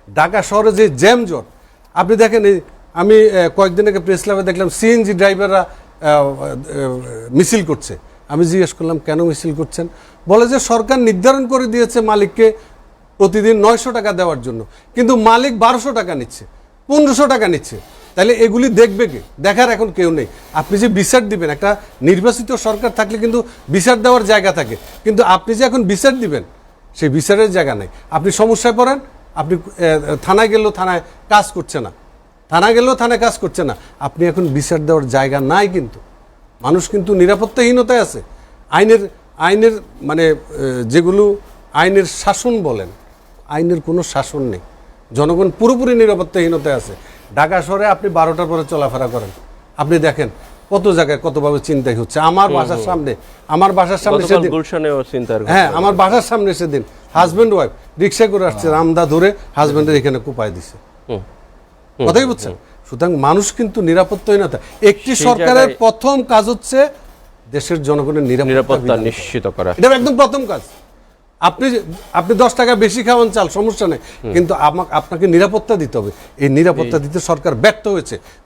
ঢাকা শহরে যে জ্যামজট, আপনি দেখেন এই আমি কয়েকদিন আগে প্রেস ক্লাবে দেখলাম সিএনজি ড্রাইভাররা মিছিল করছে। আমি জিজ্ঞেস করলাম কেন মিছিল করছেন? বলে যে সরকার নির্ধারণ করে দিয়েছে মালিককে প্রতিদিন 900 টাকা দেওয়ার জন্য, কিন্তু মালিক 1200 টাকা নিচ্ছে, 1500 টাকা নিচ্ছে। তাহলে এগুলি দেখবে কে? দেখার এখন কেউ নেই। আপনি যে বিচার দিবেন, একটা নির্বাচিত সরকার থাকলে কিন্তু বিচার দেওয়ার জায়গা থাকে, কিন্তু আপনি যে এখন বিচার দিবেন সেই বিচারের জায়গা নেই। আপনি সমস্যায় পড়েন, আপনি থানায় গেলেও থানায় কাজ করছে না, থানায় গেলেও থানায় কাজ করছে না। আপনি এখন বিচার দেওয়ার জায়গা নাই, কিন্তু মানুষ কিন্তু নিরাপত্তাহীনতায় আছে। আইনের মানে যেগুলো আইনের শাসন বলেন, আইনের কোনো শাসন নেই। জনগণ পুরোপুরি নিরাপত্তাহীনতায় আছে। ঢাকা শহরে আপনি 12টার পরে চলাফেরা করেন, আপনি দেখেন কত জায়গায় কতভাবে চিন্তাই হচ্ছে। আমার বাসার সামনে সেদিন, হ্যাঁ, আমার বাসার সামনে সেদিন হাজব্যান্ড ওয়াইফ রিক্সা করে আসছে, রামদা ধরে হাজব্যান্ডের এখানে কোপায় দিছে। কথাই বুঝছেন? সুতরাং মানুষ কিন্তু নিরাপত্তাহীনতা। একটি সরকারের প্রথম কাজ হচ্ছে দেশের জনগণের নিরাপত্তা নিশ্চিত করা। এটা একদম প্রথম কাজ। আপনি 10 টাকা বেশি খাওয়ান চাল, সমস্যা নেই, কিন্তু আপনাকে নিরাপত্তা দিতে হবে। এই নিরাপত্তা দিতে সরকার ব্যর্থ হয়েছে।